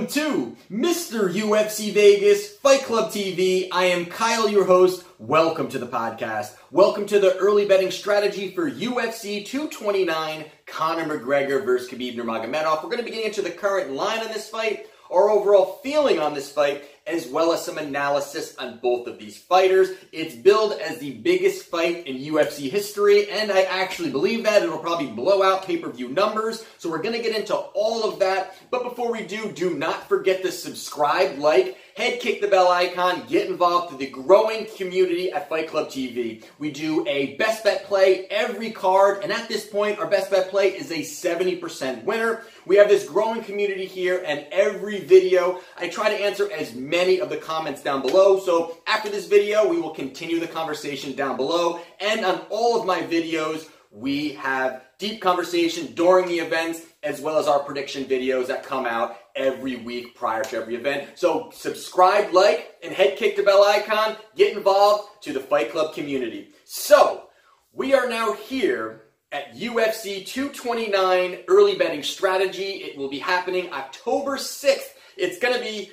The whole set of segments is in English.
Welcome to Mr. UFC Vegas Fight Club TV. I am Kyle, your host. Welcome to the podcast. Welcome to the early betting strategy for UFC 229, Conor McGregor versus Khabib Nurmagomedov. We're going to be getting into the current line on this fight, our overall feeling on this fight, as well as some analysis on both of these fighters. It's billed as the biggest fight in UFC history, and I actually believe that. It'll probably blow out pay-per-view numbers, so we're going to get into all of that. But before we do not forget to subscribe, like, head kick the bell icon, get involved with the growing community at Fight Club TV. We do a best bet play every card, and at this point, our best bet play is a 70% winner. We have this growing community here, and every video, I try to answer as many of the comments down below. So after this video, we will continue the conversation down below. And on all of my videos, we have deep conversation during the events, as well as our prediction videos that come out every week prior to every event. So subscribe, like, and head kick the bell icon. Get involved to the Fight Club community. So we are now here at UFC 229 early betting strategy. It will be happening October 6th. It's going to be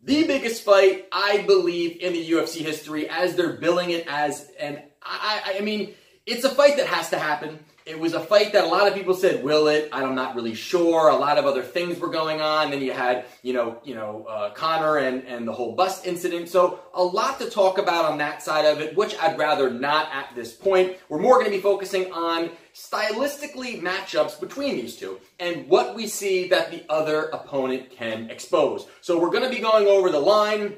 the biggest fight, I believe, in the UFC history, as they're billing it as. And I mean, it's a fight that has to happen. It was a fight that a lot of people said, will it? I'm not really sure. A lot of other things were going on. Then you had, Conor and the whole bus incident. So a lot to talk about on that side of it, which I'd rather not at this point. We're more going to be focusing on stylistically matchups between these two and what we see that the other opponent can expose. So we're going to be going over the line.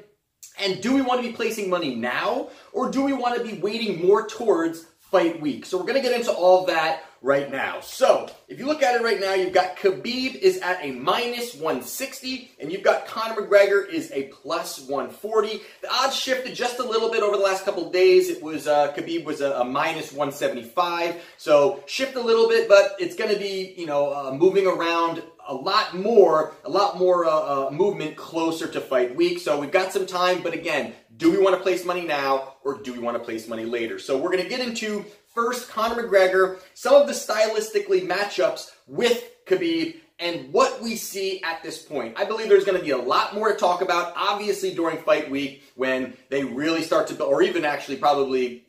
And do we want to be placing money now, or do we want to be waiting more towards fight week? So we're going to get into all that right now. So if you look at it right now, you've got Khabib is at a minus 160, and you've got Conor McGregor is a plus 140. The odds shifted just a little bit over the last couple of days. It was Khabib was a minus 175, so shift a little bit, but it's going to be moving around a lot more movement closer to fight week. So we've got some time, but again, do we want to place money now, or do we want to place money later? So we're going to get into first Conor McGregor, some of the stylistically matchups with Khabib, and what we see at this point. I believe there's going to be a lot more to talk about, obviously during fight week, when they really start to, or even actually probably,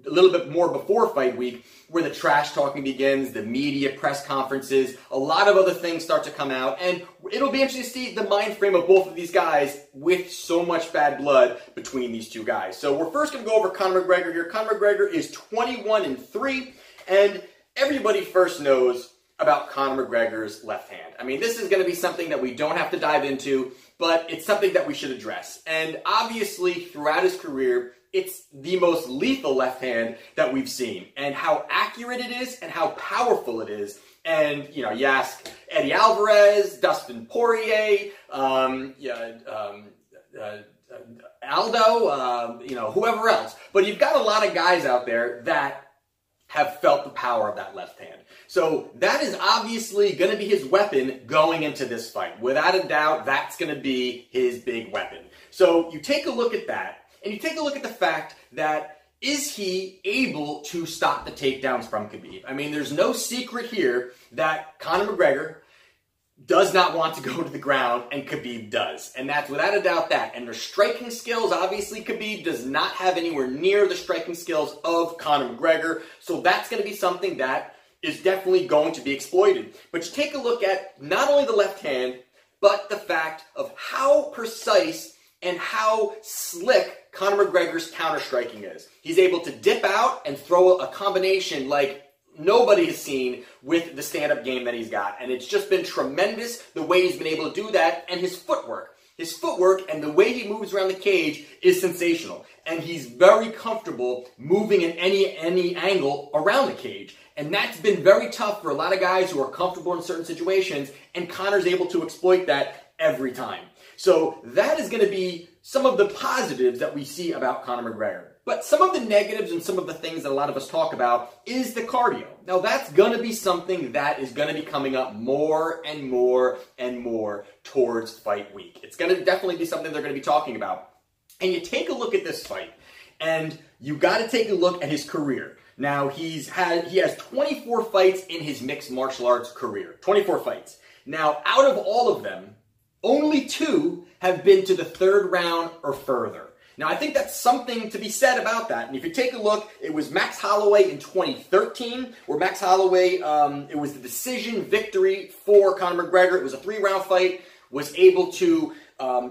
a little bit more before fight week, where the trash talking begins, the media press conferences, a lot of other things start to come out, and it'll be interesting to see the mind frame of both of these guys with so much bad blood between these two guys. So we're first going to go over Conor McGregor here. Conor McGregor is 21-3, and everybody first knows about Conor McGregor's left hand. I mean, this is going to be something that we don't have to dive into, but it's something that we should address. And obviously, throughout his career, it's the most lethal left hand that we've seen. And how accurate it is and how powerful it is. And, you ask Eddie Alvarez, Dustin Poirier, Aldo, whoever else. But you've got a lot of guys out there that have felt the power of that left hand. So that is obviously going to be his weapon going into this fight. Without a doubt, that's going to be his big weapon. So you take a look at that, and you take a look at the fact that, is he able to stop the takedowns from Khabib? I mean, there's no secret here that Conor McGregor does not want to go to the ground, and Khabib does. And that's without a doubt that. And their striking skills, obviously Khabib does not have anywhere near the striking skills of Conor McGregor. So that's going to be something that is definitely going to be exploited. But you take a look at not only the left hand, but the fact of how precise and how slick Conor McGregor's counter-striking is. He's able to dip out and throw a combination like nobody has seen with the stand-up game that he's got. And it's just been tremendous the way he's been able to do that, and his footwork. His footwork and the way he moves around the cage is sensational. And he's very comfortable moving in any angle around the cage. And that's been very tough for a lot of guys who are comfortable in certain situations, and Conor's able to exploit that every time. So that is going to be some of the positives that we see about Conor McGregor. But some of the negatives and some of the things that a lot of us talk about is the cardio. Now that's going to be something that is going to be coming up more and more and more towards fight week. It's going to definitely be something they're going to be talking about. And you take a look at this fight, and you got to take a look at his career. Now he has 24 fights in his mixed martial arts career. 24 fights. Now out of all of them, only 2 have been to the 3rd round or further. Now, I think that's something to be said about that. And if you take a look, it was Max Holloway in 2013, where Max Holloway, it was the decision victory for Conor McGregor. It was a 3-round fight, was able to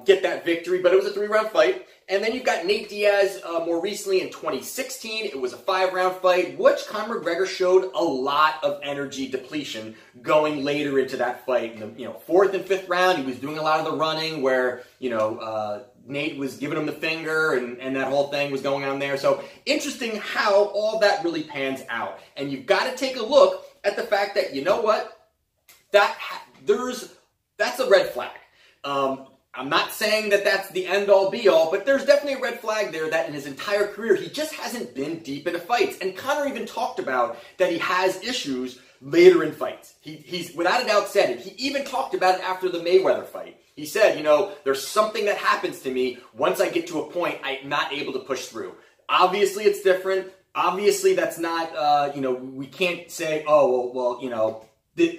get that victory, but it was a 3-round fight. And then you've got Nate Diaz more recently in 2016. It was a 5-round fight, which Conor McGregor showed a lot of energy depletion going later into that fight. In the 4th and 5th round, he was doing a lot of the running where, Nate was giving him the finger and that whole thing was going on there. So interesting how all that really pans out. And you've got to take a look at the fact that, you know what, that's a red flag. I'm not saying that that's the end-all, be-all, but there's definitely a red flag there that in his entire career, he just hasn't been deep into fights. And Conor even talked about that he has issues later in fights. He's without a doubt said it. He even talked about it after the Mayweather fight. He said, there's something that happens to me once I get to a point I'm not able to push through. Obviously, it's different. Obviously, that's not, we can't say,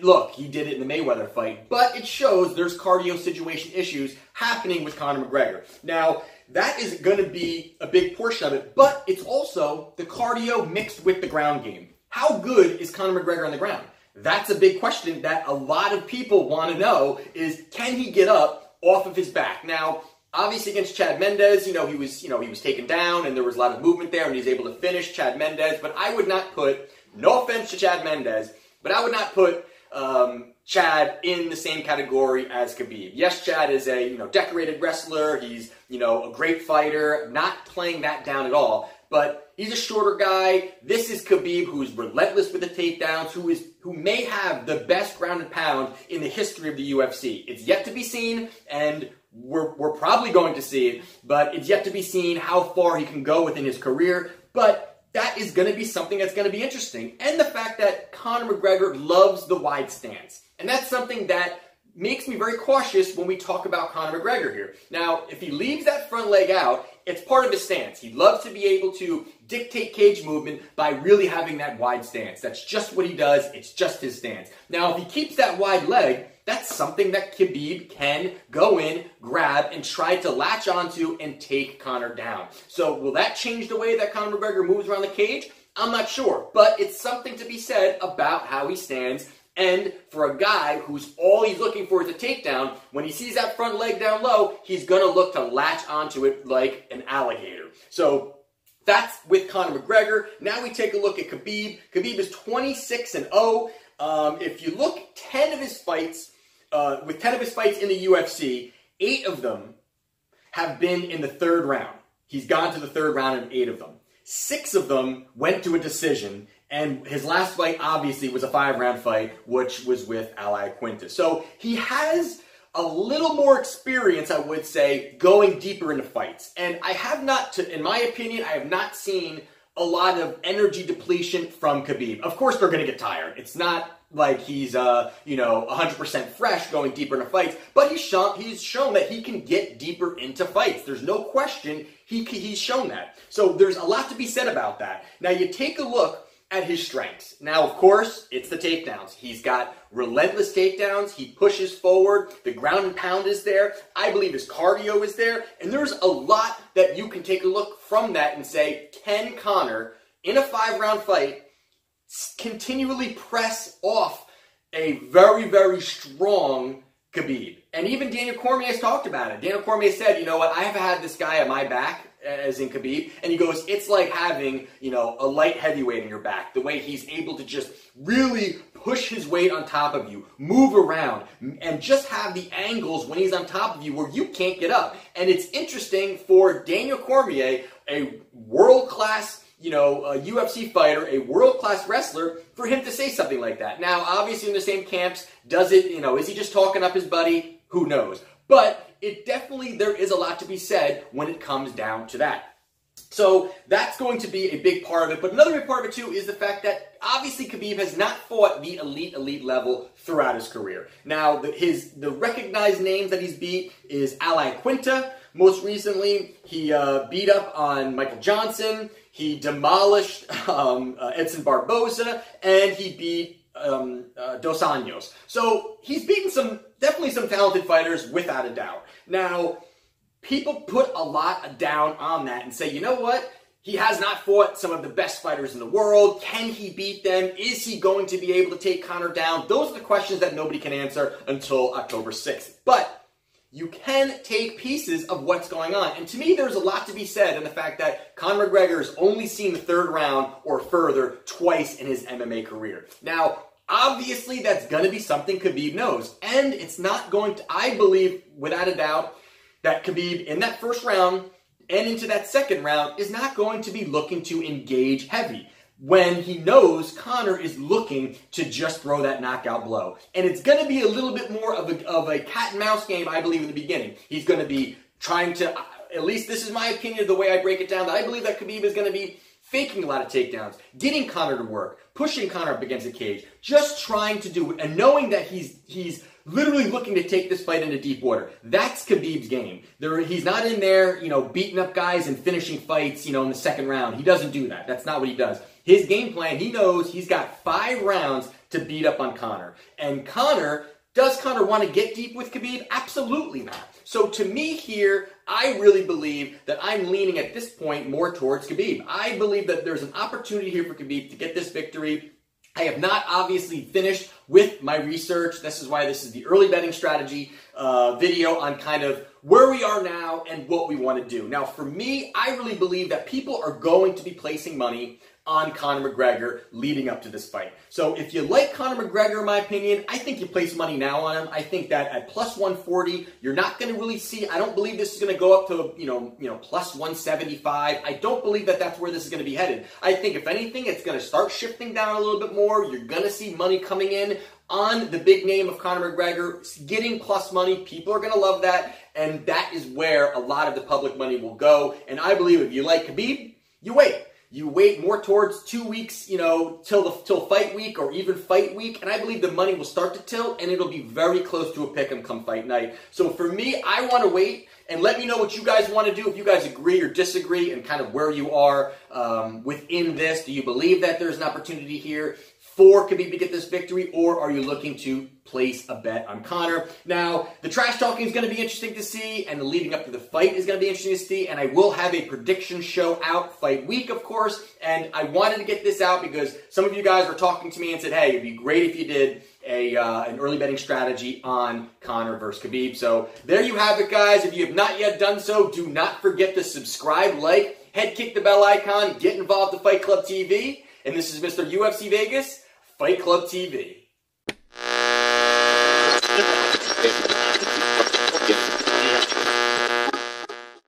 look, he did it in the Mayweather fight, but it shows there's cardio situation issues happening with Conor McGregor. Now, that is going to be a big portion of it, but it's also the cardio mixed with the ground game. How good is Conor McGregor on the ground? That's a big question that a lot of people want to know is, can he get up off of his back? Now, obviously against Chad Mendes, he was taken down and there was a lot of movement there and he was able to finish Chad Mendes, but I would not put, no offense to Chad Mendes, but I would not put Chad in the same category as Khabib. Yes, Chad is a decorated wrestler. He's a great fighter. Not playing that down at all. But he's a shorter guy. This is Khabib, who's relentless with the takedowns, who may have the best ground and pound in the history of the UFC. It's yet to be seen, and we're probably going to see it. But it's yet to be seen how far he can go within his career. But that is going to be something that's going to be interesting. And the fact that Conor McGregor loves the wide stance. And that's something that makes me very cautious when we talk about Conor McGregor here. Now, if he leaves that front leg out, it's part of his stance. He loves to be able to dictate cage movement by really having that wide stance. That's just what he does. It's just his stance. Now, if he keeps that wide leg, that's something that Khabib can go in, grab, and try to latch onto and take Conor down. So will that change the way that Conor McGregor moves around the cage? I'm not sure, but it's something to be said about how he stands. And for a guy who's all he's looking for is a takedown, when he sees that front leg down low, he's going to look to latch onto it like an alligator. So that's with Conor McGregor. Now we take a look at Khabib. Khabib is 26-0. If you look, 10 of his fights, with 10 of his fights in the UFC, 8 of them have been in the 3rd round. He's gone to the 3rd round in 8 of them. 6 of them went to a decision, and his last fight obviously was a 5-round fight, which was with Al Iaquinta. So he has a little more experience, I would say, going deeper into fights. And I have not, in my opinion, I have not seen a lot of energy depletion from Khabib. Of course, they're going to get tired. It's not like he's 100% fresh going deeper into fights, but he's shown that he can get deeper into fights. There's no question he's shown that. So there's a lot to be said about that. Now you take a look at his strengths. Now, of course, it's the takedowns. He's got relentless takedowns. He pushes forward. The ground and pound is there. I believe his cardio is there. And there's a lot that you can take a look from that and say, can Conor, in a 5-round fight, continually press off a very, very strong Khabib? And even Daniel Cormier has talked about it. Daniel Cormier said, you know what, I have had this guy at my back, as in Khabib, and he goes, it's like having, a light heavyweight in your back. The way he's able to just really push his weight on top of you, move around, and just have the angles when he's on top of you where you can't get up. And it's interesting for Daniel Cormier, a world-class a UFC fighter, a world-class wrestler, for him to say something like that. Now, obviously in the same camps, does it, is he just talking up his buddy? Who knows? But there is a lot to be said when it comes down to that. So that's going to be a big part of it. But another big part of it too is the fact that obviously Khabib has not fought the elite level throughout his career. Now, the recognized names that he's beat is Al Iaquinta. Most recently, he beat up on Michael Johnson. He demolished Edson Barboza, and he beat Dos Anjos. So he's beaten definitely some talented fighters without a doubt. Now, people put a lot down on that and say, you know what? He has not fought some of the best fighters in the world. Can he beat them? Is he going to be able to take Conor down? Those are the questions that nobody can answer until October 6th. But you can take pieces of what's going on. And to me, there's a lot to be said in the fact that Conor McGregor has only seen the third round or further twice in his MMA career. Now, obviously, that's going to be something Khabib knows. And it's not going to, I believe, without a doubt, that Khabib in that first round and into that second round is not going to be looking to engage heavy when he knows Conor is looking to just throw that knockout blow. And it's going to be a little bit more of a cat and mouse game, I believe, in the beginning. He's going to be trying to, at least this is my opinion, the way I break it down, that I believe that Khabib is going to be faking a lot of takedowns, getting Conor to work, pushing Conor up against the cage, just trying to do it, and knowing that he's literally looking to take this fight into deep water. That's Khabib's game. He's not in there, beating up guys and finishing fights, in the second round. He doesn't do that. That's not what he does. His game plan, he knows he's got 5 rounds to beat up on Conor. And does Conor want to get deep with Khabib? Absolutely not. So to me here, I really believe that I'm leaning at this point more towards Khabib. I believe that there's an opportunity here for Khabib to get this victory. I have not obviously finished with my research. This is why this is the early betting strategy video on kind of where we are now and what we want to do. Now, for me, I really believe that people are going to be placing money on Conor McGregor leading up to this fight. So if you like Conor McGregor, in my opinion, I think you place money now on him. I think that at plus 140, you're not going to really see, I don't believe this is going to go up to, plus 175. I don't believe that that's where this is going to be headed. I think if anything, it's going to start shifting down a little bit more. You're going to see money coming in on the big name of Conor McGregor, getting plus money. People are going to love that, and that is where a lot of the public money will go. And I believe if you like Khabib, you wait. You wait more towards 2 weeks, till fight week or even fight week, and I believe the money will start to tilt, and it'll be very close to a pick'em come fight night. So for me, I want to wait, and let me know what you guys want to do, if you guys agree or disagree, and kind of where you are within this. Do you believe that there's an opportunity here for Khabib to get this victory, or are you looking to place a bet on Conor? Now, the trash talking is going to be interesting to see, and the leading up to the fight is going to be interesting to see, and I will have a prediction show out fight week, of course, and I wanted to get this out because some of you guys were talking to me and said, hey, it'd be great if you did an early betting strategy on Conor versus Khabib. So there you have it, guys. If you have not yet done so, do not forget to subscribe, like, head kick the bell icon, get involved with Fight Club TV, and this is Mr. UFC Vegas, Fight Club TV.